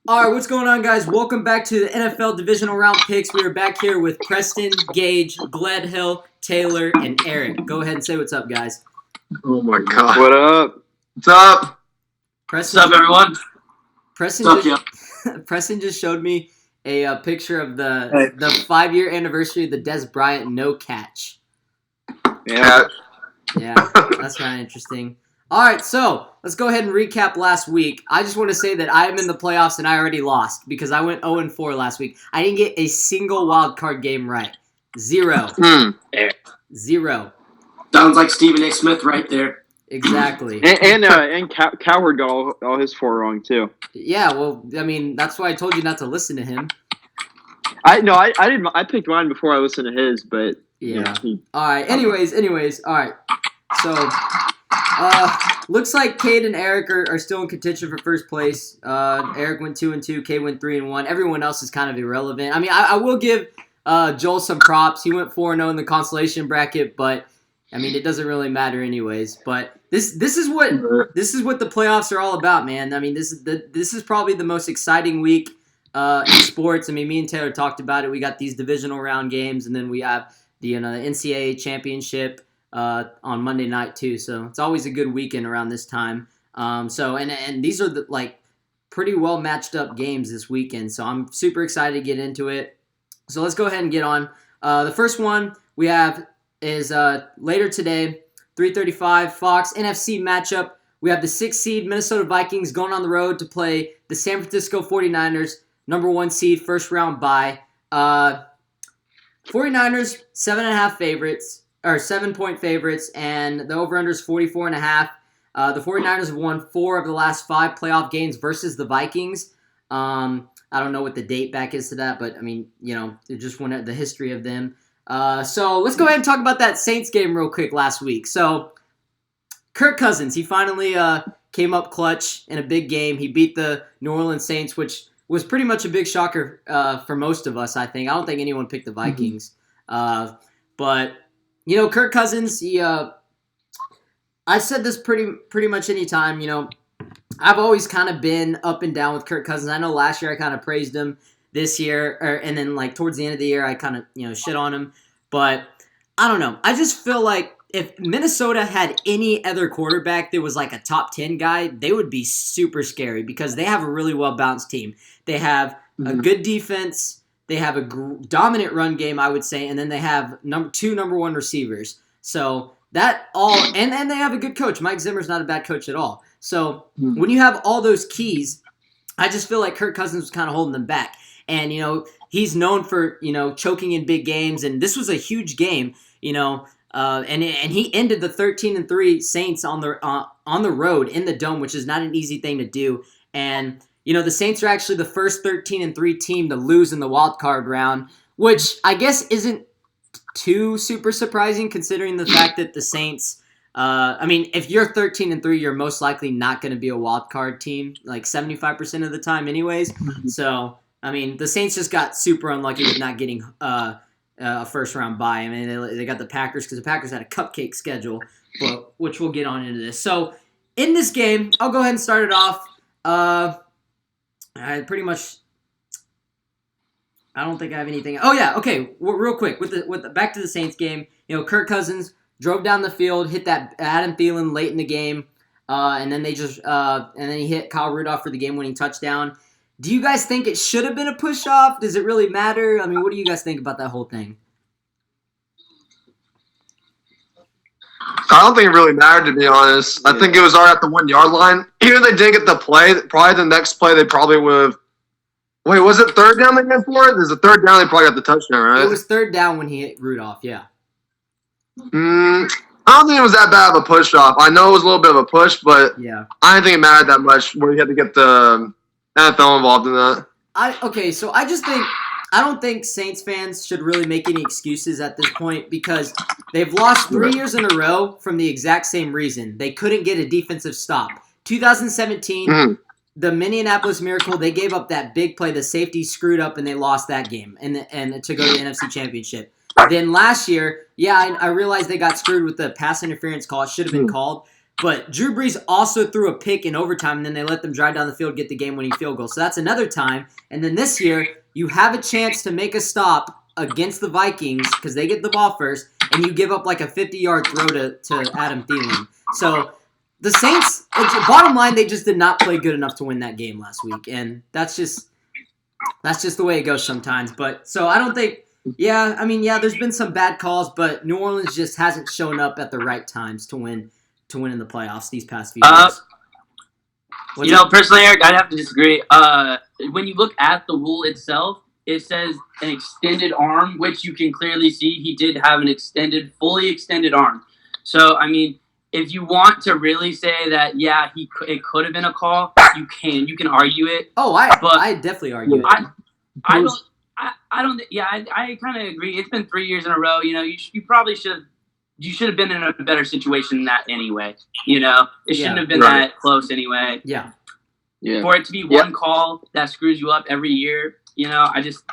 All right, what's going on, guys? Welcome back to the NFL Divisional Round picks. We are back here with Preston, Gage, Gledhill, Taylor, and Eric. Go ahead and say what's up, guys. Oh my god. What up? What's up? Preston, What's up, everyone? Preston just showed me a picture of the 5-year anniversary of the Des Bryant no catch. Yeah. Yeah, that's kind of interesting. All right, so let's go ahead and recap last week. I just want to say that I am in the playoffs and I already lost because I went 0-4 last week. I didn't get a single wild card game right. Zero. Zero. Sounds like Stephen A. Smith right there. Exactly. And Coward got all his 4 wrong too. Yeah, well, I mean, that's why I told you not to listen to him. I didn't. I picked mine before I listened to his, but yeah. All right. Anyways. All right. So, looks like Cade and Eric are still in contention for first place. Eric went 2-2. Cade went 3-1. Everyone else is kind of irrelevant. I mean, I will give Joel some props. He went 4-0 in the consolation bracket, but I mean, it doesn't really matter anyways. But this is what the playoffs are all about, man. I mean, this is probably the most exciting week in sports. I mean, me and Taylor talked about it. We got these divisional round games, and then we have the NCAA championship on Monday night too. So it's always a good weekend around this time. And these are the pretty well matched up games this weekend. So I'm super excited to get into it. So let's go ahead and get on. The first one we have is later today, 3:35 Fox NFC matchup. We have the 6th seed Minnesota Vikings going on the road to play the San Francisco 49ers, number 1 seed, first round bye. 49ers 7.5 favorites, or 7-point favorites, and the over/under is 44.5. The 49ers have won 4 of the last 5 playoff games versus the Vikings. I don't know what the date back is to that, but I mean, they just went at the history of them. So let's go ahead and talk about that Saints game real quick last week. So Kirk Cousins, he finally came up clutch in a big game. He beat the New Orleans Saints, which was pretty much a big shocker for most of us, I think. I don't think anyone picked the Vikings. But Kirk Cousins, I said this pretty much any time, I've always kind of been up and down with Kirk Cousins. I know last year I kind of praised him. This year, and then towards the end of the year, I kind of shit on him. But I don't know. I just feel like if Minnesota had any other quarterback that was like a top 10 guy, they would be super scary because they have a really well-balanced team. They have a good defense. They have a dominant run game, I would say, and then they have two number 1 receivers. So that all, and they have a good coach. Mike Zimmer's not a bad coach at all. So when you have all those keys, I just feel like Kirk Cousins was kind of holding them back. And, he's known for, choking in big games. And this was a huge game, and he ended the 13-3 Saints on the road in the Dome, which is not an easy thing to do. And, the Saints are actually the first 13-3 team to lose in the wild card round, which I guess isn't too super surprising considering the fact that the Saints, if you're 13-3, you're most likely not going to be a wild card team, like 75% of the time anyways. So, the Saints just got super unlucky with not getting a first-round bye. I mean, they got the Packers because the Packers had a cupcake schedule, which we'll get on into this. So, in this game, I'll go ahead and start it off. I don't think I have anything. Oh yeah, okay. Real quick with the back to the Saints game. Kirk Cousins drove down the field, hit that Adam Thielen late in the game, and then he hit Kyle Rudolph for the game-winning touchdown. Do you guys think it should have been a push-off? Does it really matter? I mean, what do you guys think about that whole thing? I don't think it really mattered, to be honest. I think it was already at the 1-yard line. Even if they didn't get the play, probably the next play they probably would have. Wait, was it third down they went for it? There's a third down they probably got the touchdown, right? It was third down when he hit Rudolph, yeah. I don't think it was that bad of a push-off. I know it was a little bit of a push, but yeah. I didn't think it mattered that much where you had to get the NFL involved in that. So I don't think Saints fans should really make any excuses at this point because they've lost 3 years in a row from the exact same reason. They couldn't get a defensive stop. 2017, the Minneapolis Miracle, they gave up that big play. The safety screwed up and they lost that game and to go to the NFC Championship. Then last year, I realized they got screwed with the pass interference call. It should have been called. But Drew Brees also threw a pick in overtime, and then they let them drive down the field, get the game-winning field goal. So that's another time. And then this year, you have a chance to make a stop against the Vikings because they get the ball first, and you give up like a 50-yard throw to Adam Thielen. So the Saints, bottom line, they just did not play good enough to win that game last week, and that's just the way it goes sometimes. But so I don't think. Yeah, there's been some bad calls, but New Orleans just hasn't shown up at the right times to win in the playoffs these past few years. Personally, Eric, I'd have to disagree. When you look at the rule itself, it says an extended arm, which you can clearly see he did have an fully extended arm. So, if you want to really say that, yeah, it could have been a call, you can argue it. Oh, I definitely argue it. I don't. Yeah, I kind of agree. It's been 3 years in a row. You probably should. You should have been in a better situation than that anyway. It shouldn't have been that close anyway. Yeah. For it to be one call that screws you up every year, I just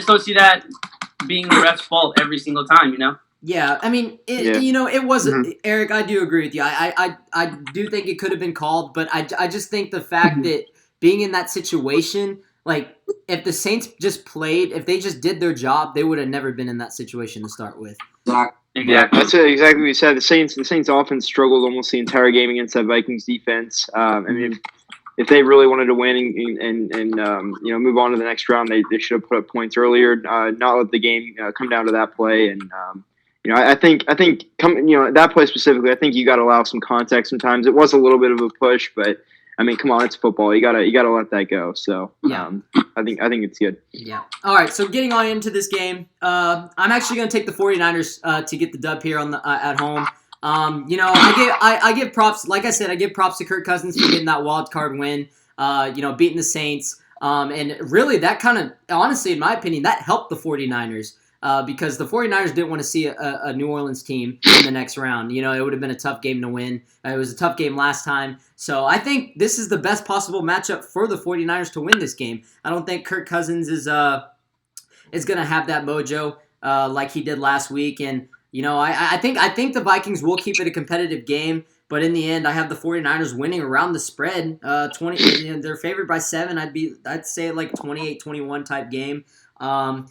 don't see that being the ref's fault every single time. Yeah, it wasn't. Mm-hmm. Eric, I do agree with you. I do think it could have been called, but I just think the fact that being in that situation. Like, if the Saints just played, if they just did their job, they would have never been in that situation to start with. Exactly. Yeah, that's exactly what you said. The Saints offense struggled almost the entire game against that Vikings defense. If they really wanted to win and move on to the next round, they should have put up points earlier, not let the game come down to that play. And I think that play specifically, I think you got to allow some context sometimes. It was a little bit of a push, but. Come on, it's football. You gotta let that go. So I think it's good. Yeah. All right. So getting on into this game, I'm actually gonna take the 49ers to get the dub here on the at home. I give props. Like I said, I give props to Kirk Cousins for getting that wild card win. Beating the Saints. And really, that kind of honestly, in my opinion, that helped the 49ers. Because the 49ers didn't want to see a New Orleans team in the next round. It would have been a tough game to win. It was a tough game last time. So I think this is the best possible matchup for the 49ers to win this game. I don't think Kirk Cousins is going to have that mojo like he did last week. And, I think the Vikings will keep it a competitive game. But in the end, I have the 49ers winning around the spread. 20. They're favored by 7. I'd say like 28-21 type game. The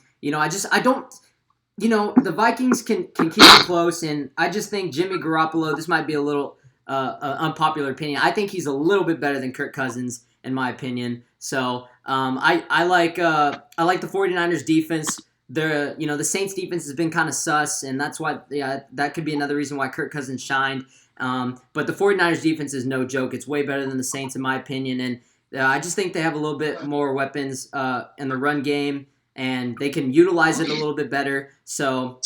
Vikings can keep it close, and I just think Jimmy Garoppolo, this might be a little unpopular opinion. I think he's a little bit better than Kirk Cousins, in my opinion. So I like the 49ers defense. The Saints defense has been kind of sus, and that's why that could be another reason why Kirk Cousins shined. But the 49ers defense is no joke. It's way better than the Saints, in my opinion, and I just think they have a little bit more weapons in the run game. And they can utilize it a little bit better. So,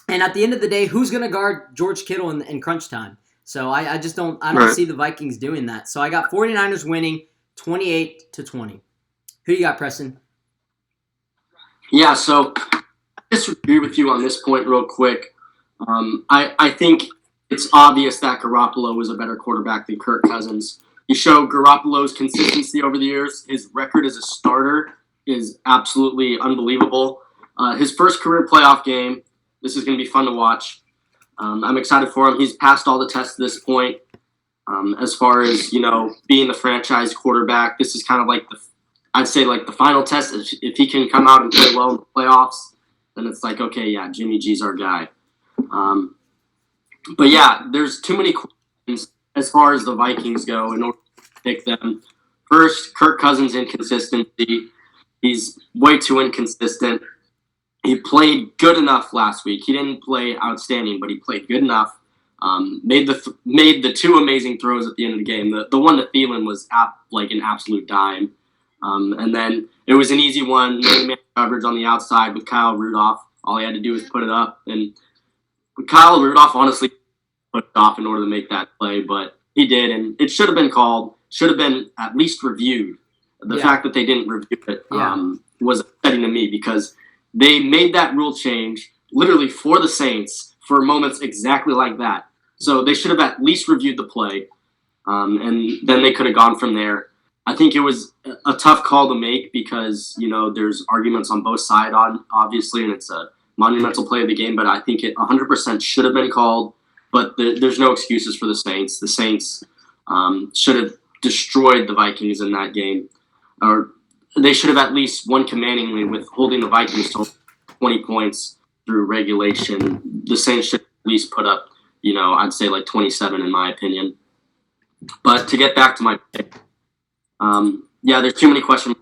and at the end of the day, who's going to guard George Kittle in crunch time? So I just don't see the Vikings doing that. So I got 49ers winning 28-20. Who do you got, Preston? Yeah, so I disagree with you on this point real quick. I think it's obvious that Garoppolo was a better quarterback than Kirk Cousins. You show Garoppolo's consistency over the years. His record as a starter is absolutely unbelievable. His first career playoff game, this is going to be fun to watch. I'm excited for him. He's passed all the tests at this point. As far as, being the franchise quarterback, this is kind of like the final test. If he can come out and play well in the playoffs, then it's like, okay, yeah, Jimmy G's our guy. But yeah, there's too many questions as far as the Vikings go in order to pick them. First, Kirk Cousins' inconsistency. He's way too inconsistent. He played good enough last week. He didn't play outstanding, but he played good enough. Made the two amazing throws at the end of the game. The one to Thielen was like an absolute dime. And then it was an easy one, man coverage on the outside with Kyle Rudolph. All he had to do was put it up. And Kyle Rudolph honestly put it off in order to make that play, but he did, and it should have been called, should have been at least reviewed. The fact that they didn't review it was upsetting to me because they made that rule change literally for the Saints for moments exactly like that. So they should have at least reviewed the play, and then they could have gone from there. I think it was a tough call to make because, there's arguments on both sides, obviously, and it's a monumental play of the game, but I think it 100% should have been called. but there's no excuses for the Saints. The Saints should have destroyed the Vikings in that game, or they should have at least won commandingly with holding the Vikings to 20 points through regulation. The Saints should at least put up, I'd say like 27 in my opinion. But to get back to my pick, there's too many question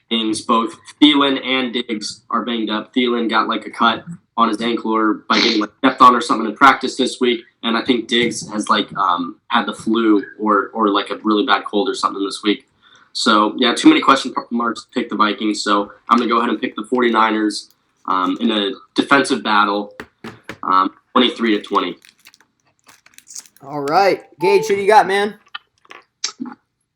things. Both Thielen and Diggs are banged up. Thielen got like a cut on his ankle or by getting like stepped on or something in practice this week, and I think Diggs has like had the flu or like a really bad cold or something this week. So yeah, too many question marks to pick the Vikings. So I'm gonna go ahead and pick the 49ers in a defensive battle, 23-20. All right, Gage, who do you got, man?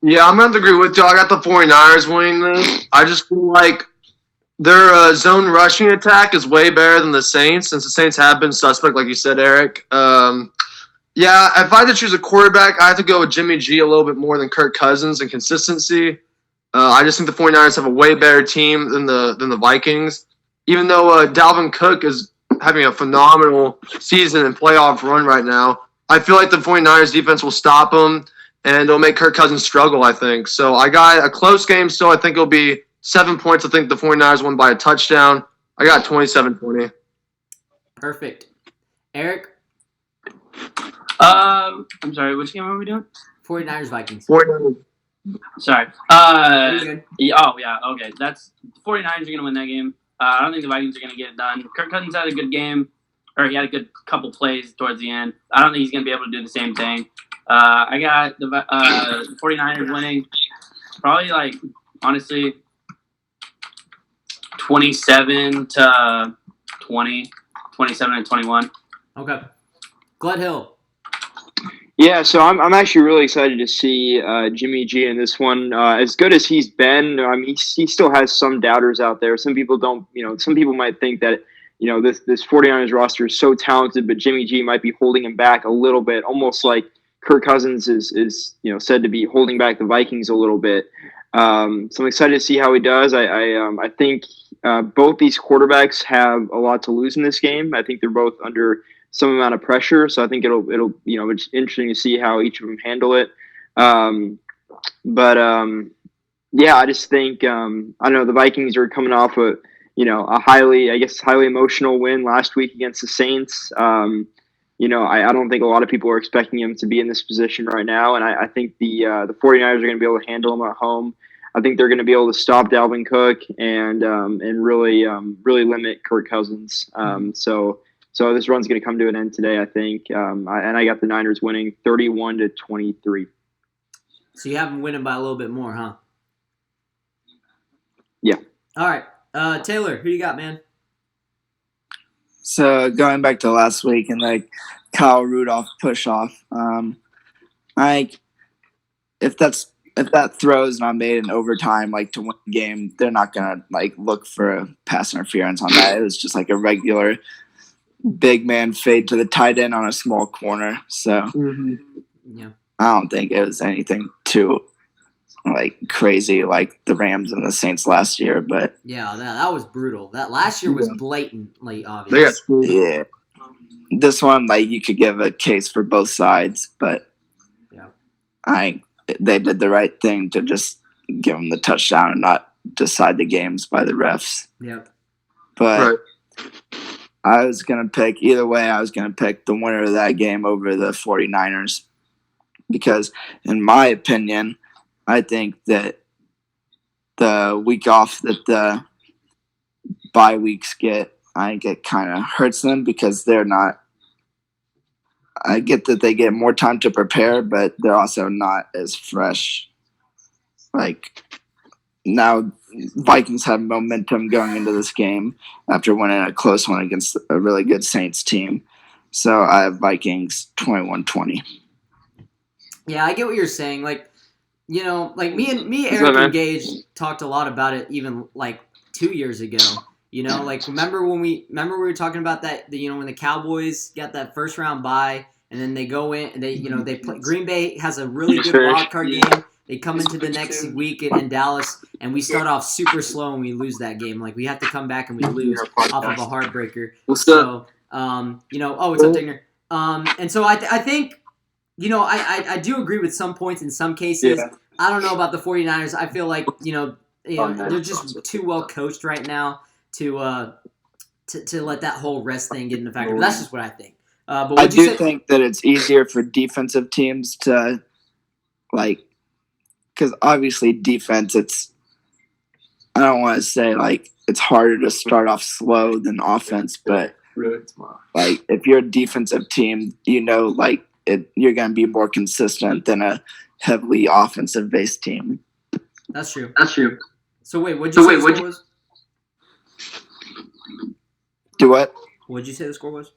Yeah, I'm going to agree with you. I got the 49ers winning this. I just feel like their zone rushing attack is way better than the Saints, since the Saints have been suspect, like you said, Eric. Yeah, if I had to choose a quarterback, I have to go with Jimmy G a little bit more than Kirk Cousins in consistency. I just think the 49ers have a way better team than the Vikings. Even though Dalvin Cook is having a phenomenal season and playoff run right now, I feel like the 49ers defense will stop him, and it'll make Kirk Cousins struggle, I think. So I got a close game still. I think it'll be 7 points. I think the 49ers won by a touchdown. I got 27-20. Perfect. Eric? I'm sorry, which game are we doing? 49ers, Vikings. 49ers. Sorry. Good. Okay. That's 49ers are going to win that game. I don't think the Vikings are going to get it done. Kirk Cousins had a good game, or he had a good couple plays towards the end. I don't think he's going to be able to do the same thing. I got the 49ers winning probably, like, honestly, 27-20, 27-21. Okay. Glad Hill. Yeah, so I'm actually really excited to see Jimmy G in this one. As good as he's been, I mean, he still has some doubters out there. Some people don't, some people might think that, this 49ers roster is so talented, but Jimmy G might be holding him back a little bit, almost like Kirk Cousins is said to be holding back the Vikings a little bit. So I'm excited to see how he does. I think both these quarterbacks have a lot to lose in this game. I think they're both under some amount of pressure, so I think it'll it's interesting to see how each of them handle it. Yeah, I just think I don't know, the Vikings are coming off a highly emotional win last week against the Saints. I don't think a lot of people are expecting him to be in this position right now, and I think the 49ers are going to be able to handle him at home. I think they're going to be able to stop Dalvin Cook and really limit Kirk Cousins. So this run's going to come to an end today, I think. And I got the Niners winning 31-23. So you have them winning by a little bit more, huh? Yeah. All right. Taylor, who you got, man? So going back to last week and like Kyle Rudolph push off, if that throws not made in overtime, like to win the game, they're not gonna like look for a pass interference on that. It was just like a regular big man fade to the tight end on a small corner. So Yeah. I don't think it was anything too like crazy like the Rams and the Saints last year, but Yeah, that was brutal. That last year was blatantly obvious. yeah, this one like you could give a case for both sides, but Yeah. they did the right thing to just give them the touchdown and not decide the games by the refs. Yep. But I was going to pick, either way, I was going to pick the winner of that game over the 49ers. Because, in my opinion, I think that the week off that the bye weeks get, I think it kind of hurts them because they're not. I get that they get more time to prepare, but they're also not as fresh. Like, now Vikings have momentum going into this game after winning a close one against a really good Saints team. So I have Vikings 21-20. Yeah, I get what you're saying. Like, like me, Eric, and Gage talked a lot about it even like 2 years ago. Like remember we were talking about that, when the Cowboys got that first round bye and then they go in and they play. Green Bay has a really good wild card game. They come into the next week in Dallas, and we start off super slow and we lose that game. Like, we have to come back and we lose off of a heartbreaker. What's up? What's up, Digner? And so I think, I do agree with some points in some cases. Yeah. I don't know about the 49ers. I feel like, they're just too well coached right now to let that whole rest thing get into factor. But that's just what I think. But I would you do say? think that it's easier for defensive teams to, because obviously defense, I don't want to say it's harder to start off slow than offense, but if you're a defensive team, you're going to be more consistent than a heavily offensive based team. That's true. That's true. So wait, what'd you say the score was? Do what? What'd you say the score was?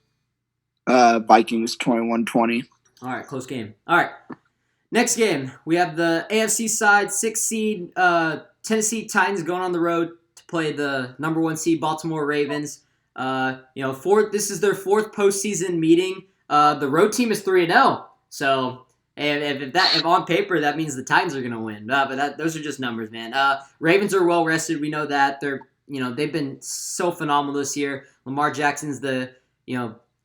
Vikings 21-20. All right, close game. All right. Next game, we have the AFC side, 6th seed Tennessee Titans going on the road to play the number 1 seed Baltimore Ravens. This is their 4th postseason meeting. The road team is 3-0. So if on paper that means the Titans are going to win, but those are just numbers, man. Ravens are well rested. We know that they've been so phenomenal this year. Lamar Jackson's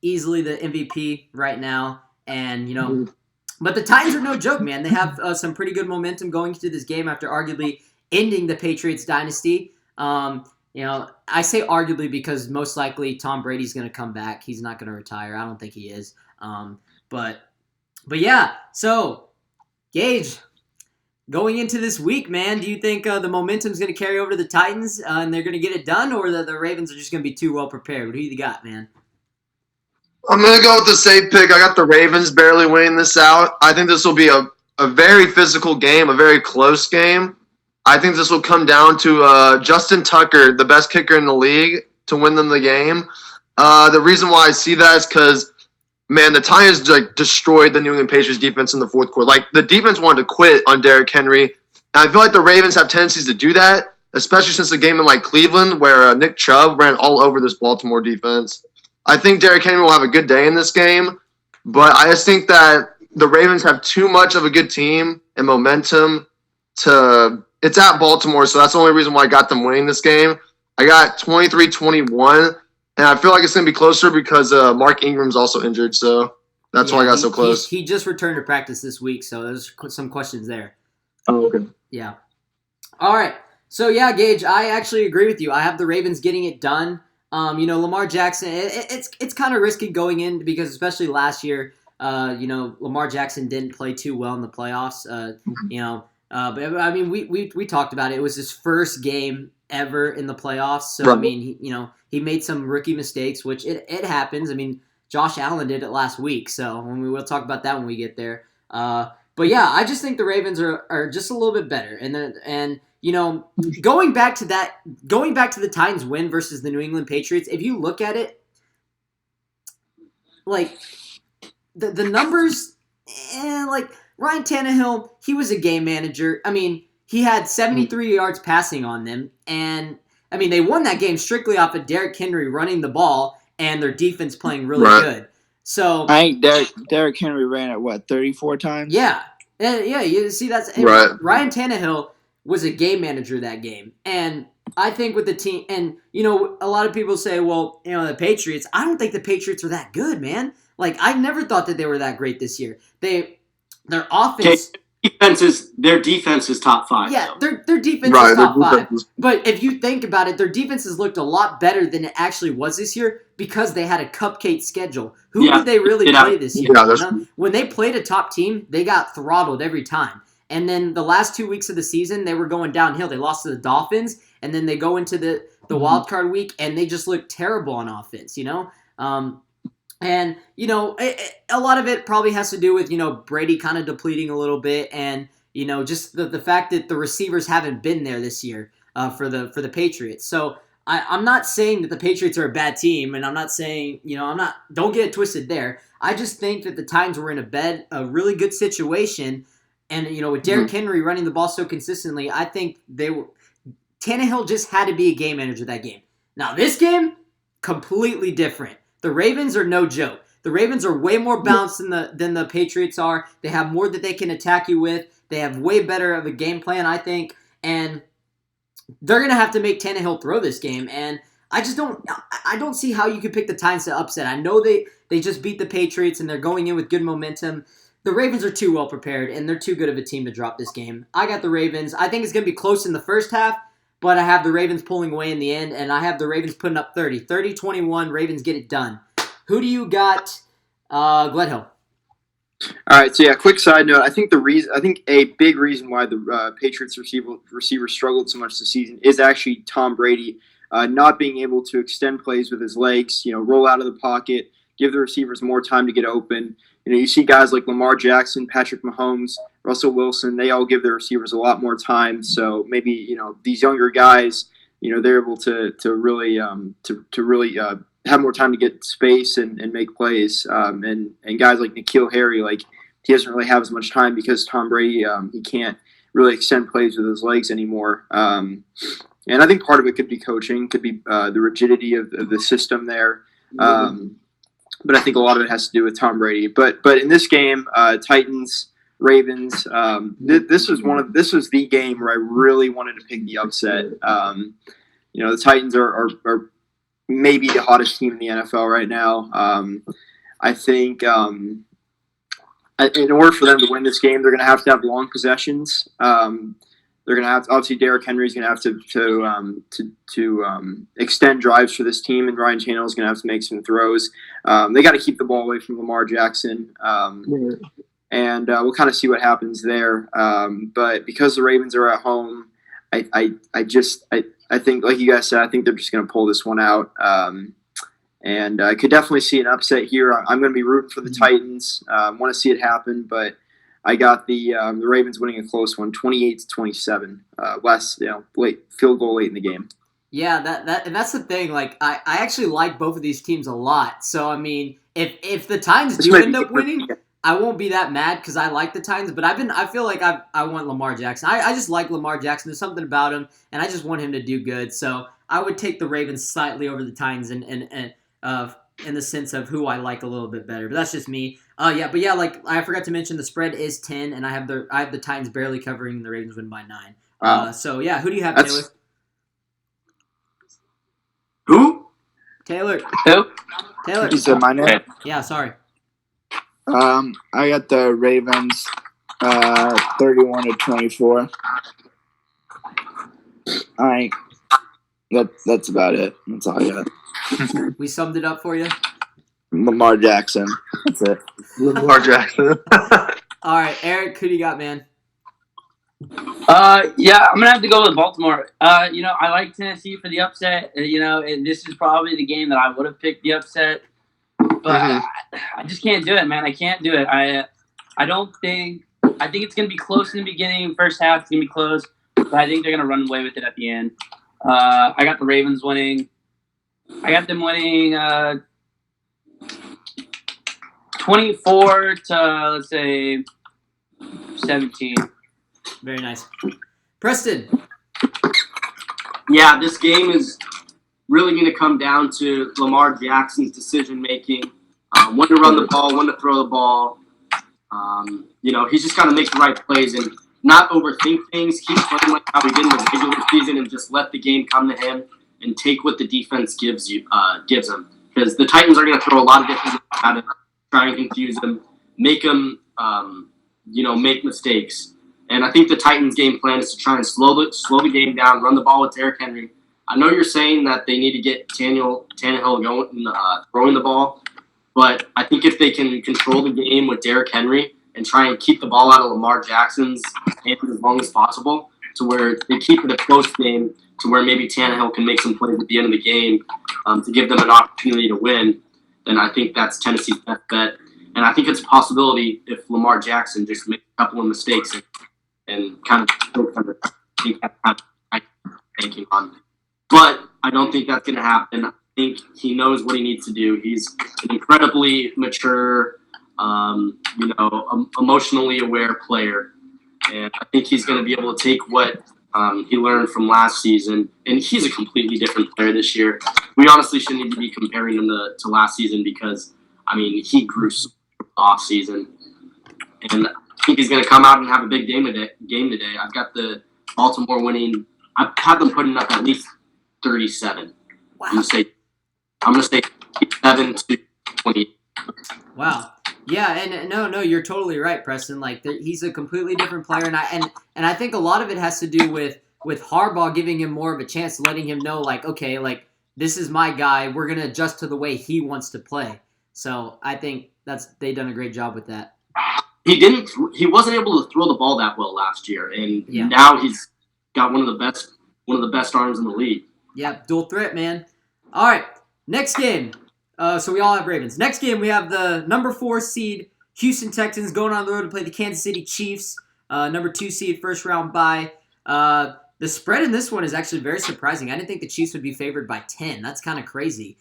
easily the MVP right now, and But the Titans are no joke, man. They have some pretty good momentum going into this game after arguably ending the Patriots dynasty. I say arguably because most likely Tom Brady's going to come back. He's not going to retire. I don't think he is. But yeah. So, Gage, going into this week, man, do you think the momentum's going to carry over to the Titans and they're going to get it done, or the Ravens are just going to be too well prepared? What do you got, man? I'm going to go with the safe pick. I got the Ravens barely winning this out. I think this will be a very physical game, a very close game. I think this will come down to Justin Tucker, the best kicker in the league, to win them the game. The reason why I see that is because, man, the Titans destroyed the New England Patriots defense in the fourth quarter. The defense wanted to quit on Derrick Henry. And I feel like the Ravens have tendencies to do that, especially since the game in Cleveland where Nick Chubb ran all over this Baltimore defense. I think Derrick Henry will have a good day in this game, but I just think that the Ravens have too much of a good team and momentum it's at Baltimore, so that's the only reason why I got them winning this game. I got 23-21, and I feel like it's going to be closer because Mark Ingram's also injured, so that's why I got so close. He just returned to practice this week, so there's some questions there. Oh, okay. Yeah. All right. So, yeah, Gage, I actually agree with you. I have the Ravens getting it done. Lamar Jackson, it's kind of risky going in because especially last year, Lamar Jackson didn't play too well in the playoffs. But I mean, we talked about it. It was his first game ever in the playoffs. So right. I mean, he made some rookie mistakes, which it happens. I mean, Josh Allen did it last week. So we'll talk about that when we get there. But yeah, I just think the Ravens are just a little bit better. And going back to the Titans win versus the New England Patriots, if you look at it, the numbers, Ryan Tannehill, he was a game manager. I mean, he had 73 yards passing on them, and I mean, they won that game strictly off of Derrick Henry running the ball and their defense playing really good. So I think Derrick Henry ran it 34 times. Yeah. You see, that's right. Ryan Tannehill was a game manager that game, and I think with the team, and a lot of people say, well, the Patriots. I don't think the Patriots are that good, man. I never thought that they were that great this year. Their offense. Their defense is top 5. Yeah, their defense is top 5. But if you think about it, their defenses looked a lot better than it actually was this year because they had a cupcake schedule. Who did they really play this year? When they played a top team, they got throttled every time. And then the last 2 weeks of the season, they were going downhill. They lost to the Dolphins, and then they go into the wild card week, and they just look terrible on offense, And, a lot of it probably has to do with, Brady kind of depleting a little bit and, just the fact that the receivers haven't been there this year for the Patriots. So I'm not saying that the Patriots are a bad team, and I'm not saying, don't get it twisted there. I just think that the Titans were in a really good situation. And, with Derrick Henry running the ball so consistently, I think Tannehill just had to be a game manager that game. Now, this game, completely different. The Ravens are no joke. The Ravens are way more balanced than the Patriots are. They have more that they can attack you with. They have way better of a game plan, I think. And they're going to have to make Tannehill throw this game. And I don't see how you could pick the Titans to upset. I know they just beat the Patriots and they're going in with good momentum. The Ravens are too well prepared and they're too good of a team to drop this game. I got the Ravens. I think it's going to be close in the first half, but I have the Ravens pulling away in the end, and I have the Ravens putting up 30. 30-21, Ravens get it done. Who do you got, Gledhill? All right, so yeah, quick side note. I think a big reason why the Patriots receivers struggled so much this season is actually Tom Brady not being able to extend plays with his legs, roll out of the pocket, give the receivers more time to get open. You see guys like Lamar Jackson, Patrick Mahomes, Russell Wilson, they all give their receivers a lot more time. So maybe, these younger guys, they're able to really have more time to get space and make plays. And guys like N'Keal Harry, he doesn't really have as much time because Tom Brady, he can't really extend plays with his legs anymore. And I think part of it could be coaching, could be the rigidity of the system there. But I think a lot of it has to do with Tom Brady. But in this game, Titans, Ravens, this was the game where I really wanted to pick the upset. The Titans are maybe the hottest team in the NFL right now. I think in order for them to win this game, they're going to have long possessions. They're going to have obviously Derrick Henry's going to have to extend drives for this team, and Ryan Tannehill is going to have to make some throws. They got to keep the ball away from Lamar Jackson, and we'll kind of see what happens there. But because the Ravens are at home, I think, like you guys said, I think they're just going to pull this one out. And I could definitely see an upset here. I'm going to be rooting for the Titans. Want to see it happen, but I got the Ravens winning a close one, 28-27. Late field goal late in the game. Yeah, and that's the thing. I actually like both of these teams a lot. So I mean, if the Titans do end up winning, I won't be that mad because I like the Titans. But I feel like I want Lamar Jackson. I just like Lamar Jackson. There's something about him, and I just want him to do good. So I would take the Ravens slightly over the Titans, and in the sense of who I like a little bit better. But that's just me. I forgot to mention the spread is 10, and I have the Titans barely covering, and the Ravens win by 9. So yeah, who do you have, Taylor? Who? Taylor. Who? Taylor. You said my name? Yeah, sorry. I got the Ravens 31-24. All right. That's about it. That's all I got. We summed it up for you. Lamar Jackson. That's it. Lamar Jackson. All right, Eric, who do you got, man? Yeah, I'm gonna have to go with Baltimore. I like Tennessee for the upset. And this is probably the game that I would have picked the upset, but I just can't do it, man. I can't do it. I think it's gonna be close in the beginning. First half, it's gonna be close, but I think they're gonna run away with it at the end. I got the Ravens winning. I got them winning 24 to, let's say, 17. Very nice. Preston. Yeah, this game is really going to come down to Lamar Jackson's decision-making, when to run the ball, when to throw the ball. He's just got to make the right plays and not overthink things. Keep playing like how he did in the regular season and just let the game come to him and take what the defense gives him. Because the Titans are going to throw a lot of different things at him, try and confuse him, make him, make mistakes. And I think the Titans' game plan is to try and slow the game down, run the ball with Derrick Henry. I know you're saying that they need to get Tannehill going, throwing the ball, but I think if they can control the game with Derrick Henry and try and keep the ball out of Lamar Jackson's hands as long as possible, to where they keep it a close game, to where maybe Tannehill can make some plays at the end of the game to give them an opportunity to win, then I think that's Tennessee's best bet. And I think it's a possibility if Lamar Jackson just makes a couple of mistakes and kind of banking on. But I don't think that's going to happen. I think he knows what he needs to do. He's an incredibly mature, emotionally aware player. And I think he's going to be able to take what he learned from last season. And he's a completely different player this year. We honestly shouldn't even be comparing him to last season because, he grew so off season. And I think he's going to come out and have a big game today. I've got the Baltimore winning. I've had them putting up at least 37. Wow. I'm gonna say 7-20. Wow. Yeah, and no, you're totally right, Preston. Like he's a completely different player, and I think a lot of it has to do with Harbaugh giving him more of a chance, letting him know, like, okay, like this is my guy. We're gonna adjust to the way he wants to play. So I think they've done a great job with that. He wasn't able to throw the ball that well last year, and now he's got one of the best arms in the league. Yeah, dual threat, man. All right, next game. So we all have Ravens. Next game, we have the number 4 seed Houston Texans going on the road to play the Kansas City Chiefs. Number 2 seed, first round bye. The spread in this one is actually very surprising. I didn't think the Chiefs would be favored by 10. That's kind of crazy.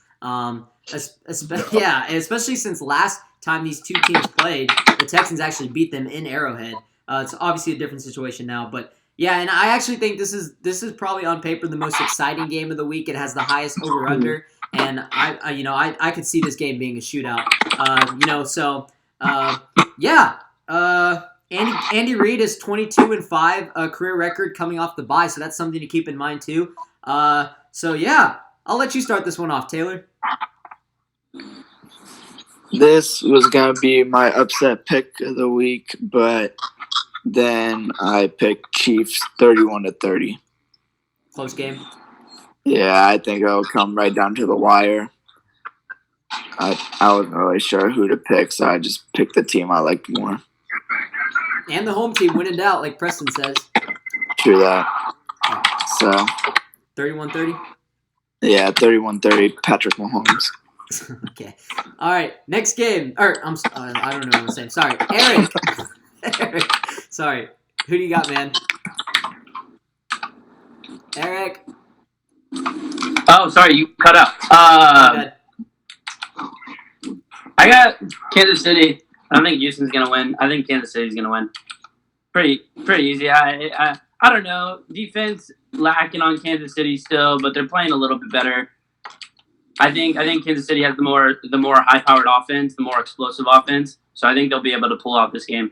Especially since last time these two teams played, the Texans actually beat them in Arrowhead. It's obviously a different situation now, but yeah, and I actually think this is probably on paper the most exciting game of the week. It has the highest over/under, and I could see this game being a shootout. Andy Reid is 22-5, career record coming off the bye, so that's something to keep in mind too. I'll let you start this one off, Taylor. This was going to be my upset pick of the week, but then I picked Chiefs 31-30. Close game. Yeah, I think it'll come right down to the wire. I wasn't really sure who to pick, so I just picked the team I liked more. And the home team winning out, like Preston says. True that. So 31-30? Yeah, 31-30, Patrick Mahomes. Okay. All right, next game. I don't know what I'm saying. Sorry. Eric. Sorry. Who do you got, man? Eric. Oh, sorry, you cut out. I got Kansas City. I don't think Houston's gonna win. I think Kansas City's gonna win. Pretty easy. I don't know. Defense lacking on Kansas City still, but they're playing a little bit better. I think Kansas City has the more high-powered offense, the more explosive offense. So I think they'll be able to pull off this game.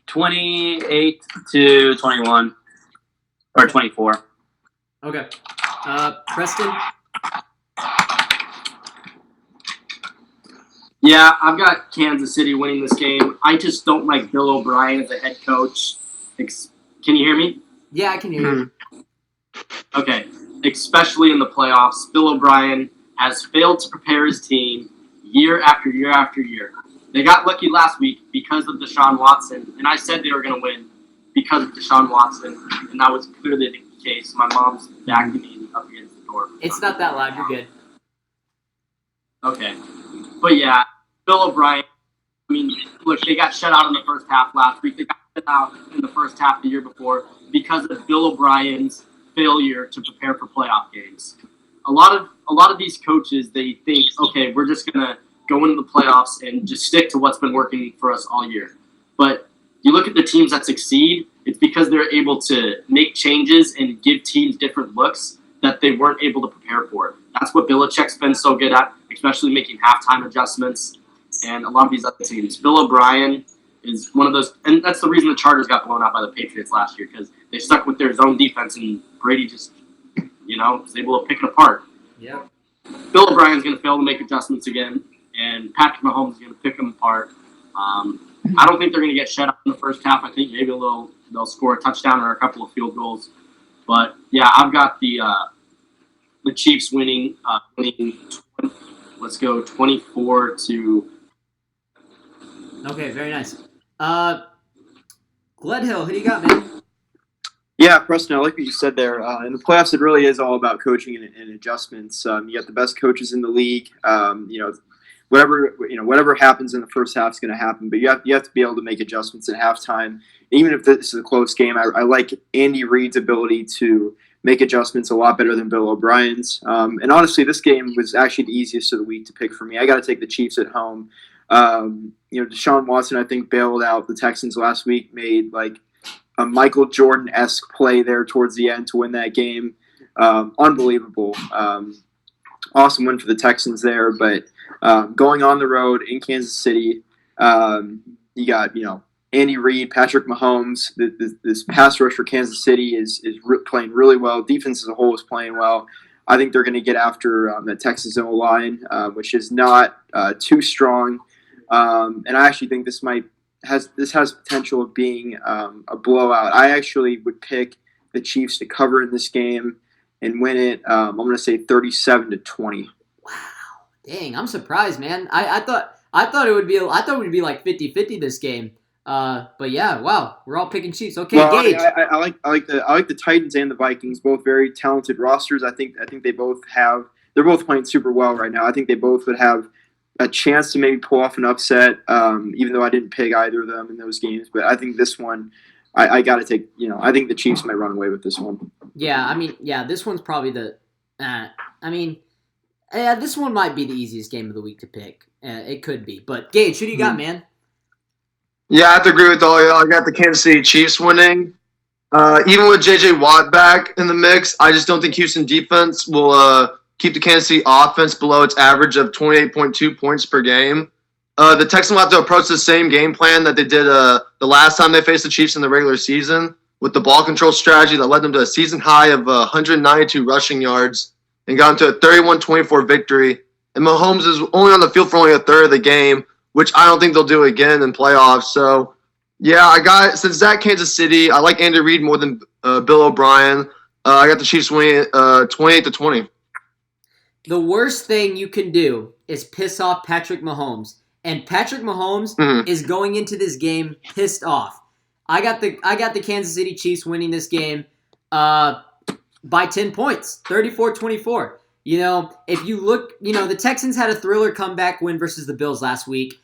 28-21 or 24. Okay. Preston. Yeah, I've got Kansas City winning this game. I just don't like Bill O'Brien as a head coach. Can you hear me? Yeah, I can hear you. Okay. Especially in the playoffs, Bill O'Brien has failed to prepare his team year after year after year. They got lucky last week because of Deshaun Watson, and I said they were going to win because of Deshaun Watson, and that was clearly the case. My mom's backing me up against the door. It's not that loud. You're good. Okay. But yeah, Bill O'Brien, I mean, look, they got shut out in the first half last week. They got shut out in the first half the year before because of Bill O'Brien's failure to prepare for playoff games. A lot of these coaches, they think, okay, we're just going to go into the playoffs and just stick to what's been working for us all year. But you look at the teams that succeed, it's because they're able to make changes and give teams different looks that they weren't able to prepare for. That's what Belichick's been so good at, especially making halftime adjustments and a lot of these other teams. Bill O'Brien is one of those, and that's the reason the Chargers got blown out by the Patriots last year, because they stuck with their zone defense and Brady just, was able to pick it apart. Yeah. Bill O'Brien's going to fail to make adjustments again, and Patrick Mahomes is going to pick them apart. I don't think they're going to get shut out in the first half. I think maybe they'll score a touchdown or a couple of field goals. But yeah, I've got the Chiefs winning. Let's go 24-. Okay, very nice. Gledhill, who do you got, man? Yeah, Preston, I like what you said there. In the playoffs, it really is all about coaching and adjustments. You got the best coaches in the league. Whatever happens in the first half is going to happen, but you have to be able to make adjustments at halftime. Even if this is a close game, I like Andy Reid's ability to make adjustments a lot better than Bill O'Brien's. And honestly, this game was actually the easiest of the week to pick for me. I got to take the Chiefs at home. Deshaun Watson, I think, bailed out the Texans last week, made like a Michael Jordan-esque play there towards the end to win that game. Unbelievable. Awesome win for the Texans there. But going on the road in Kansas City, you got, Andy Reid, Patrick Mahomes, this pass rush for Kansas City is playing really well. Defense as a whole is playing well. I think they're going to get after the Texas O line, which is not too strong. And I actually think this has potential of being a blowout. I actually would pick the Chiefs to cover in this game and win it. I'm going to say 37-20. Wow. Dang, I'm surprised, man. I thought it would be like 50-50 this game. But yeah, wow, we're all picking Chiefs. Okay, well, Gage. I like the Titans and the Vikings, both very talented rosters. I think they're both playing super well right now. I think they both would have a chance to maybe pull off an upset, even though I didn't pick either of them in those games. But I think this one, I got to take. I think the Chiefs might run away with this one. Yeah, this one's probably this one might be the easiest game of the week to pick. It could be. But Gage, who do you got, man? Yeah, I have to agree with all y'all. I got the Kansas City Chiefs winning. Even with J.J. Watt back in the mix, I just don't think Houston defense will keep the Kansas City offense below its average of 28.2 points per game. The Texans will have to approach the same game plan that they did the last time they faced the Chiefs in the regular season, with the ball control strategy that led them to a season high of 192 rushing yards and got into a 31-24 victory. And Mahomes is only on the field for only a third of the game, which I don't think they'll do again in playoffs. So, yeah, since that Kansas City, I like Andy Reid more than Bill O'Brien. I got the Chiefs winning 28-20. The worst thing you can do is piss off Patrick Mahomes. And Patrick Mahomes is going into this game pissed off. I got the Kansas City Chiefs winning this game by 10 points, 34-24. If you look, the Texans had a thriller comeback win versus the Bills last week.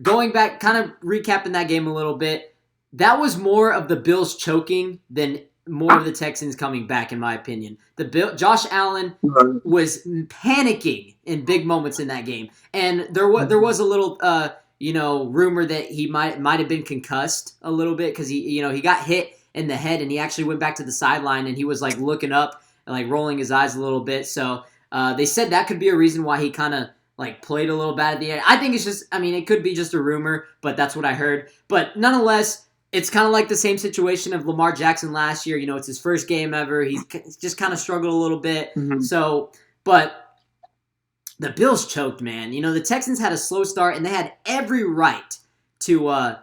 Going back, kind of recapping that game a little bit, that was more of the Bills choking than more of the Texans coming back, in my opinion. Josh Allen was panicking in big moments in that game, and there was a little rumor that he might have been concussed a little bit because he got hit in the head and he actually went back to the sideline and he was like looking up and like rolling his eyes a little bit. So they said that could be a reason why he kind of like played a little bad at the end. I think it's just, it could be just a rumor, but that's what I heard. But nonetheless, it's kind of like the same situation of Lamar Jackson last year. It's his first game ever. He's just kind of struggled a little bit. Mm-hmm. So, but the Bills choked, man. The Texans had a slow start and they had every right to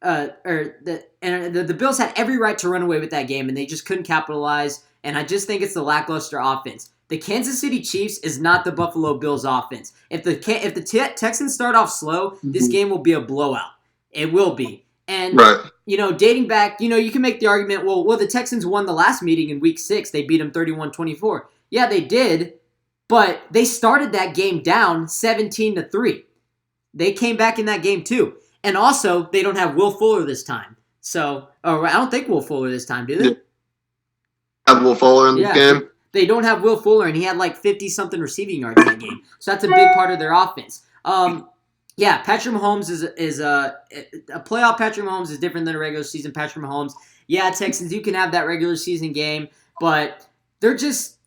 the Bills had every right to run away with that game, and they just couldn't capitalize. And I just think it's the lackluster offense. The Kansas City Chiefs is not the Buffalo Bills offense. If the Texans start off slow, this game will be a blowout. It will be. And dating back, you can make the argument, well, the Texans won the last meeting in Week 6. They beat them 31-24. Yeah, they did, but they started that game down 17-3. They came back in that game too. And also, they don't have Will Fuller this time. So, I don't think Will Fuller this time, do they? Have Will Fuller in the game? They don't have Will Fuller, and he had like 50-something receiving yards in that game. So that's a big part of their offense. Patrick Mahomes is a playoff. Patrick Mahomes is different than a regular season Patrick Mahomes. Yeah, Texans, you can have that regular season game, but they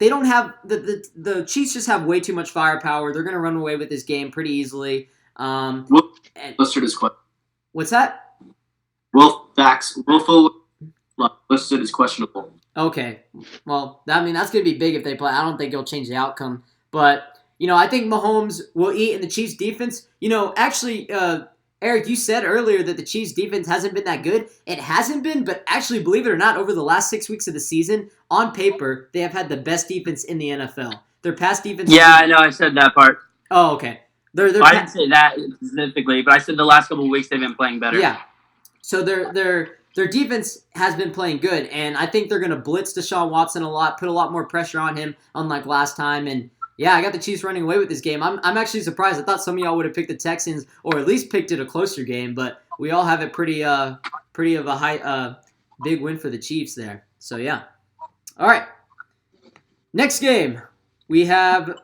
don't have the Chiefs just have way too much firepower. They're going to run away with this game pretty easily. Listed as questionable. What's that? Will Fuller listed as questionable. Okay. Well, that's going to be big if they play. I don't think it'll change the outcome. But, I think Mahomes will eat in the Chiefs' defense. Actually, Eric, you said earlier that the Chiefs' defense hasn't been that good. It hasn't been, but actually, believe it or not, over the last 6 weeks of the season, on paper, they have had the best defense in the NFL. Their pass defense... Yeah, I know. I said that part. Oh, okay. I didn't say that specifically, but I said the last couple of weeks they've been playing better. Yeah. So their defense has been playing good, and I think they're going to blitz Deshaun Watson a lot, put a lot more pressure on him, unlike last time. And yeah, I got the Chiefs running away with this game. I'm actually surprised. I thought some of y'all would have picked the Texans, or at least picked it a closer game, but we all have it pretty of a high big win for the Chiefs there. So yeah. All right. Next game, we have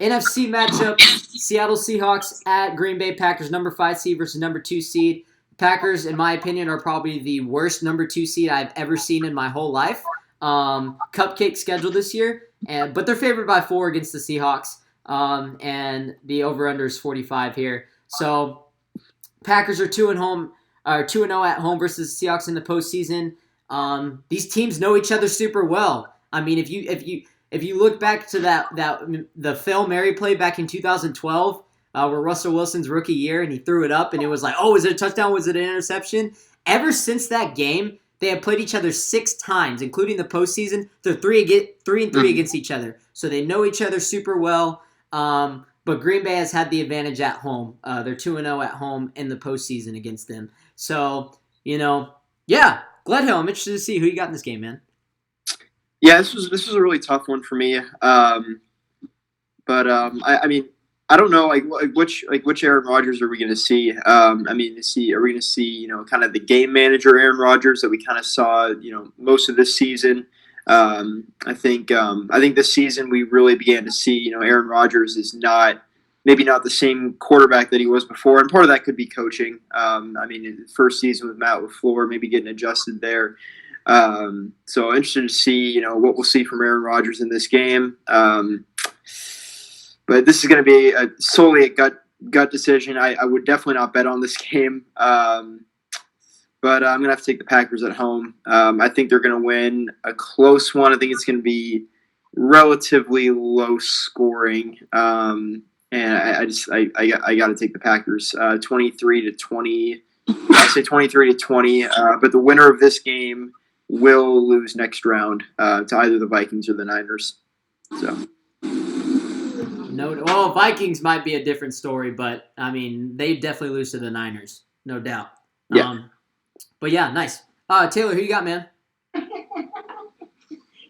NFC matchup: Seattle Seahawks at Green Bay Packers, number 5 seed versus number 2 seed. Packers, in my opinion, are probably the worst number 2 seed I've ever seen in my whole life. Cupcake schedule this year, but they're favored by 4 against the Seahawks, and the over-under is 45 here. So Packers are 2 at home. are 2-0 at home versus the Seahawks in the postseason. These teams know each other super well. I mean, if you look back to the Fail Mary play back in 2012, where Russell Wilson's rookie year and he threw it up and it was like, oh, was it a touchdown? Was it an interception? Ever since that game, they have played each other 6 times, including the postseason. They're 3-3 against each other, so they know each other super well. But Green Bay has had the advantage at home. They're 2-0 at home in the postseason against them. So, yeah, Gledhill, I'm interested to see who you got in this game, man. Yeah, this was a really tough one for me. I mean, I don't know which Aaron Rodgers are we going to see? Are we going to see kind of the game manager Aaron Rodgers that we kind of saw most of this season? I think this season we really began to see Aaron Rodgers is maybe not the same quarterback that he was before, and part of that could be coaching. First season with Matt LaFleur, maybe getting adjusted there. So interested to see what we'll see from Aaron Rodgers in this game. But this is going to be solely a gut decision. I would definitely not bet on this game. But I'm going to have to take the Packers at home. I think they're going to win a close one. I think it's going to be relatively low scoring. And I got to take the Packers 23-20. I say 23-20. But the winner of this game will lose next round to either the Vikings or the Niners. So. Well, Vikings might be a different story, but I mean they definitely lose to the Niners, no doubt. Yeah. But yeah, nice. Taylor, who you got, man?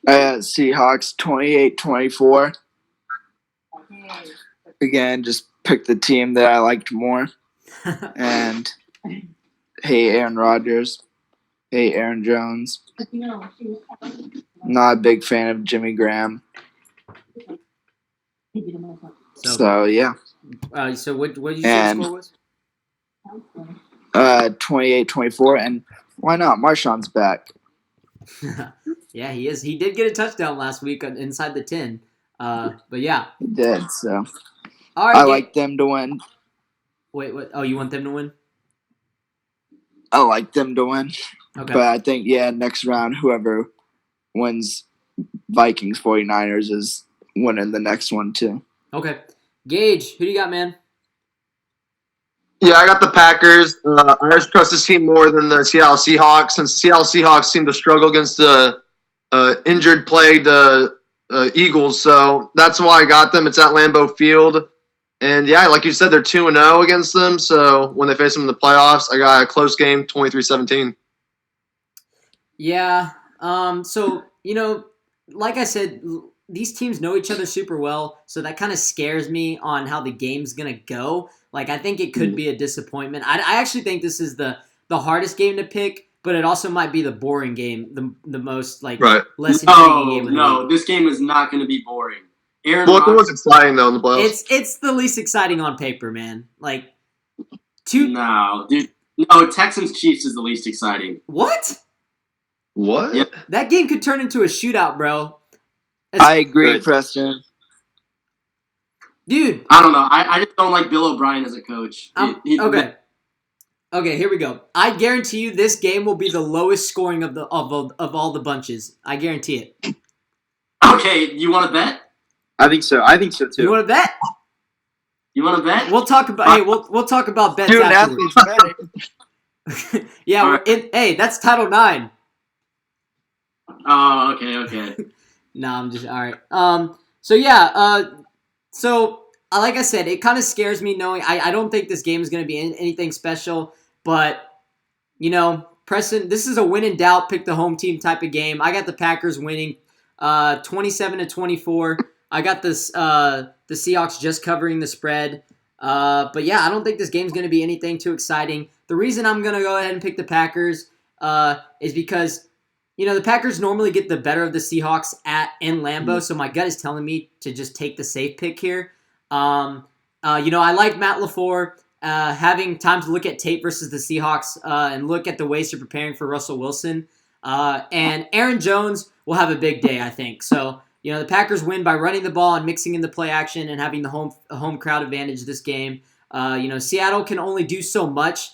Seahawks 28-24. Again, just pick the team that I liked more. And hey, Aaron Rodgers. Hey, Aaron Jones. Not a big fan of Jimmy Graham. So yeah. So what did you say the score was? 28-24, and why not? Marshawn's back. Yeah, he is. He did get a touchdown last week inside the 10. But yeah. He did, so. All right, I like them to win. Wait, what? Oh, you want them to win? I like them to win. Okay. But I think, next round, whoever wins Vikings 49ers is winning the next one, too. Okay. Gage, who do you got, man? Yeah, I got the Packers. I just trust this team more than the Seattle Seahawks, since the Seattle Seahawks seem to struggle against the injured plagued Eagles. So that's why I got them. It's at Lambeau Field. And, yeah, like you said, they're 2-0 against them. So when they face them in the playoffs, I got a close game, 23-17. Yeah. So, like I said, these teams know each other super well, so that kind of scares me on how the game's going to go. Like, I think it could be a disappointment. I actually think this is the hardest game to pick, but it also might be the boring game, the most, less intriguing game of the No, week. this game is not going to be boring. It was exciting, though, in the playoffs. It's the least exciting on paper, man. No, dude. No, Texans-Chiefs is the least exciting. What? What? Yep. That game could turn into a shootout, bro. I agree, Preston. Dude. I don't know. I just don't like Bill O'Brien as a coach. Okay. Okay, here we go. I guarantee you this game will be the lowest scoring of all the bunches. I guarantee it. Okay, you want to bet? I think so. too. You want to bet? You want to bet? We'll talk about. We'll talk about bets afterwards. Yeah. Right. Hey, that's Title IX. Oh, okay. No, I'm just all right. So yeah. So like I said, it kind of scares me knowing I don't think this game is going to be anything special, but Preston, this is a win in doubt, pick the home team type of game. I got the Packers winning, 27-24. I got this the Seahawks just covering the spread. But yeah, I don't think this game's going to be anything too exciting. The reason I'm going to go ahead and pick the Packers is because the Packers normally get the better of the Seahawks in Lambeau, so my gut is telling me to just take the safe pick here. I like Matt LaFleur having time to look at tape versus the Seahawks and look at the ways they're preparing for Russell Wilson. And Aaron Jones will have a big day, I think. So, the Packers win by running the ball and mixing in the play action and having the home crowd advantage this game. Seattle can only do so much.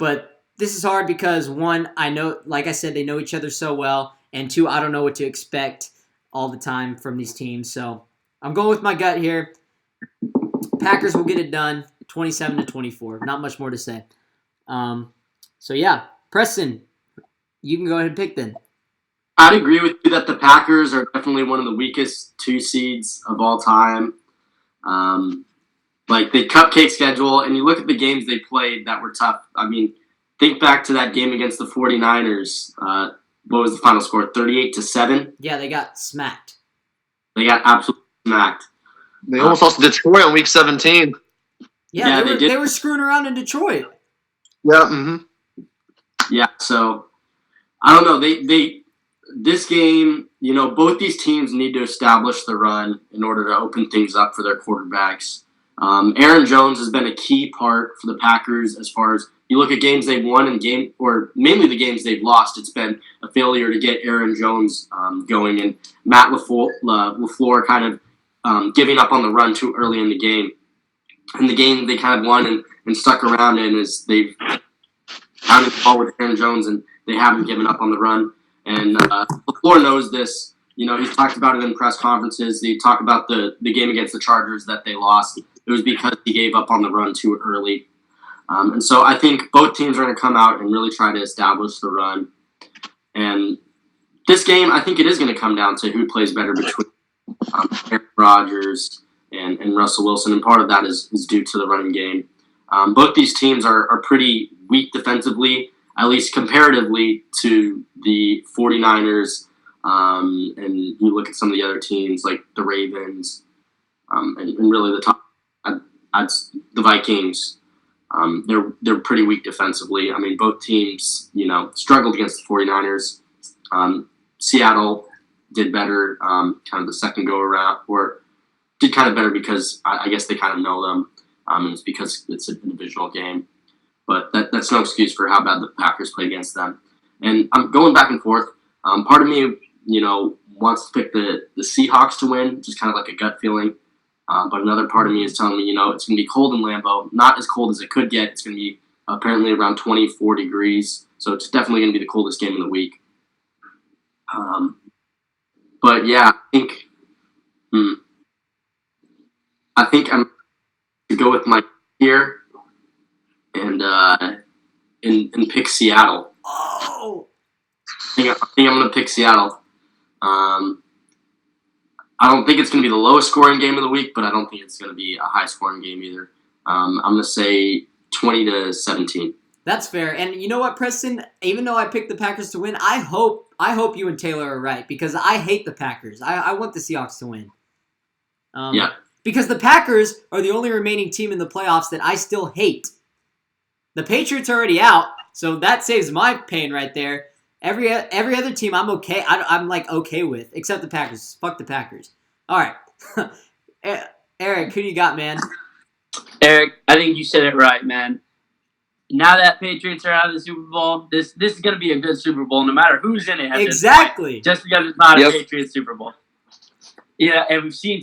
But this is hard because, one, I know, like I said, they know each other so well. And two, I don't know what to expect all the time from these teams. So I'm going with my gut here. Packers will get it done 27-24. Not much more to say. So, yeah. Preston, you can go ahead and pick then. I'd agree with you that the Packers are definitely one of the weakest 2 seeds of all time. Like the cupcake schedule, and you look at the games they played that were tough. I mean, think back to that game against the 49ers. What was the final score? 38-7? Yeah, they got smacked. They got absolutely smacked. They almost lost to Detroit on week 17. Yeah, they were screwing around in Detroit. Yeah. Mm-hmm. Yeah, so I don't know. This game, both these teams need to establish the run in order to open things up for their quarterbacks. Aaron Jones has been a key part for the Packers as far as you look at games they've won and mainly the games they've lost. It's been a failure to get Aaron Jones going, and Matt LaFleur kind of giving up on the run too early in the game. And the game they kind of won and stuck around in is they've pounded the ball with Aaron Jones, and they haven't given up on the run. And LaFleur knows this. He's talked about it in press conferences. They talk about the game against the Chargers that they lost. It was because he gave up on the run too early. And so I think both teams are going to come out and really try to establish the run. And this game, I think it is going to come down to who plays better between Aaron Rodgers and Russell Wilson. And part of that is due to the running game. Both these teams are pretty weak defensively, at least comparatively to the 49ers. And you look at some of the other teams like the Ravens and really the top, the Vikings. They're pretty weak defensively. I mean, both teams, struggled against the 49ers. Seattle did better kind of the second go-around, or did kind of better because I guess they kind of know them. And it's because it's a divisional game. But that's no excuse for how bad the Packers played against them. And I'm going back and forth. Part of me, wants to pick the Seahawks to win, just kind of like a gut feeling. But another part of me is telling me, it's going to be cold in Lambeau. Not as cold as it could get. It's going to be apparently around 24 degrees. So it's definitely going to be the coldest game of the week. But yeah, I think I'm going to go with my here and pick Seattle. Oh! I think I'm going to pick Seattle. I don't think it's going to be the lowest scoring game of the week, but I don't think it's going to be a high scoring game either. I'm going to say 20-17. That's fair. And you know what, Preston? Even though I picked the Packers to win, I hope you and Taylor are right because I hate the Packers. I want the Seahawks to win. Yeah. Because the Packers are the only remaining team in the playoffs that I still hate. The Patriots are already out, so that saves my pain right there. Every other team I'm okay. I'm like okay with, except the Packers. Fuck the Packers. All right, Eric, who you got, man? Eric, I think you said it right, man. Now that Patriots are out of the Super Bowl, this is going to be a good Super Bowl, no matter who's in it. Exactly. Just because it's not a Patriots Super Bowl. Yeah, and we've seen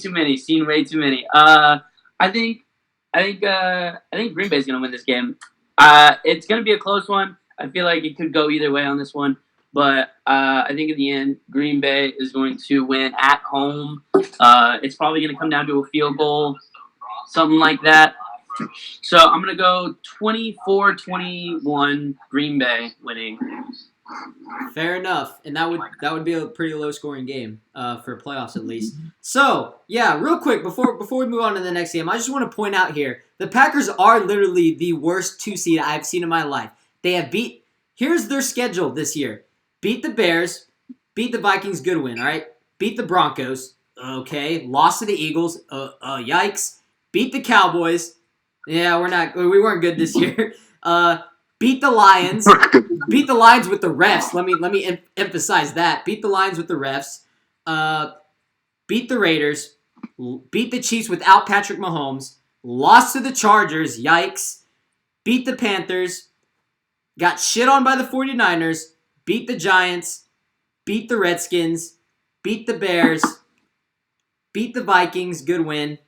way too many. I think Green Bay's going to win this game. It's going to be a close one. I feel like it could go either way on this one. But I think in the end, Green Bay is going to win at home. It's probably going to come down to a field goal, something like that. So I'm going to go 24-21 Green Bay winning. Fair enough. And that would be a pretty low-scoring game for playoffs at least. So, yeah, real quick, before we move on to the next game, I just want to point out here, the Packers are literally the worst 2 seed I've seen in my life. They have here's their schedule this year. Beat the Bears, beat the Vikings, good win, all right? Beat the Broncos, okay. Lost to the Eagles, yikes. Beat the Cowboys, yeah, we weren't good this year. Beat the Lions, beat the Lions with the refs. Let me emphasize that. Beat the Lions with the refs. Beat the Raiders, beat the Chiefs without Patrick Mahomes. Lost to the Chargers, yikes. Beat the Panthers, got shit on by the 49ers. Beat the Giants, beat the Redskins, beat the Bears, beat the Vikings, good win.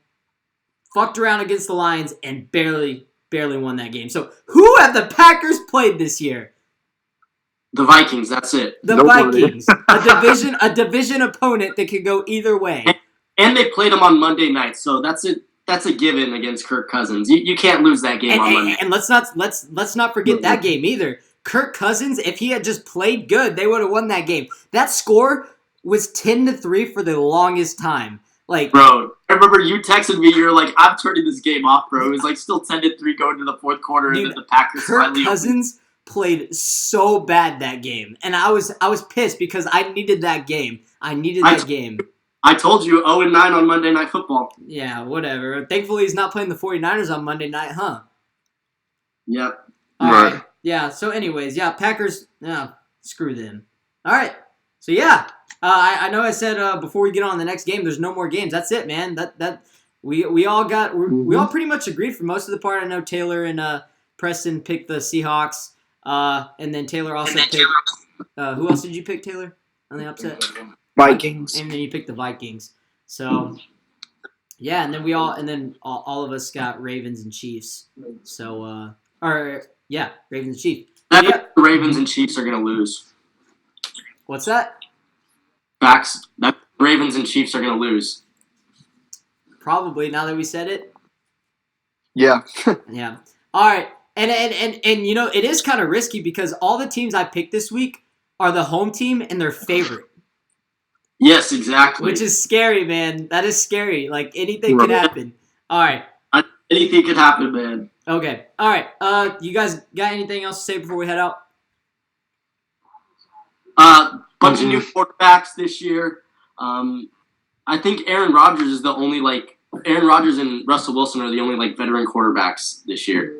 Fucked around against the Lions and barely barely won that game. So who have the Packers played this year? The Vikings. That's it. The Nobody. Vikings, a division opponent that could go either way. And they played them on Monday night, so that's it. That's a given against Kirk Cousins. You can't lose that game on Monday. And let's not forget that game either. Kirk Cousins, if he had just played good, they would have won that game. That score was 10-3 for the longest time. Like, Bro, I remember you texted me. You were like, "I'm turning this game off, bro." It was like still 10-3 going to the fourth quarter, dude, and then the Packers Kirk finally. Cousins played so bad that game, and I was pissed because I needed that game. That game. I told you 0-9 on Monday Night Football. Yeah, whatever. Thankfully, he's not playing the 49ers on Monday night, huh? Yep. All Right. right. Yeah, so anyways, yeah, Packers, screw them. All right. So, yeah, I know I said before we get on the next game, there's no more games. That's it, man. We all pretty much agreed for most of the part. I know Taylor and Preston picked the Seahawks, and then Taylor also picked who else did you pick, Taylor, on the upset? Vikings. And then you picked the Vikings. So, yeah, and then all of us got Ravens and Chiefs. So, Ravens and Chiefs. The Yeah. Ravens and Chiefs are gonna lose. What's that? Facts. That Ravens and Chiefs are gonna lose. Probably, now that we said it. Yeah. Yeah. All right. And you know, it is kind of risky because all the teams I picked this week are the home team and their favorite. Yes, exactly. Which is scary, man. That is scary. Like, anything could happen. All right. Anything could happen, man. Okay. All right. You guys got anything else to say before we head out? Bunch of new quarterbacks this year. I think Aaron Rodgers is the only Aaron Rodgers and Russell Wilson are the only veteran quarterbacks this year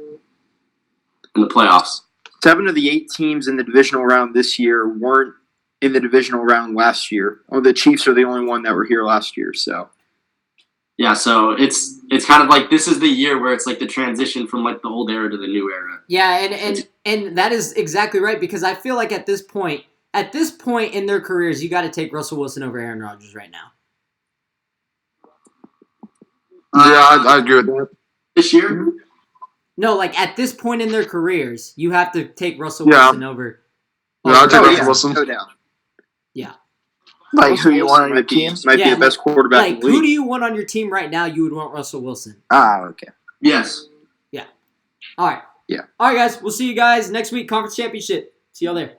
in the playoffs. 7 of the 8 teams in the divisional round this year weren't in the divisional round last year. Oh, the Chiefs are the only one that were here last year. So yeah, so it's kind of like this is the year where it's like the transition from the old era to the new era. Yeah, and that is exactly right because I feel like at this point in their careers, you got to take Russell Wilson over Aaron Rodgers right now. Yeah, I agree with that. This year? No, at this point in their careers, you have to take Russell Wilson over. Yeah, I'll take Oh, Russell yeah, Wilson. no doubt. Yeah. Like Russell who you Wilson want on your team? might be the best quarterback in the league. Who do you want on your team right now? You would want Russell Wilson. Ah, okay. Yes. All right. Yeah. All right, guys. We'll see you guys next week. Conference championship. See y'all there.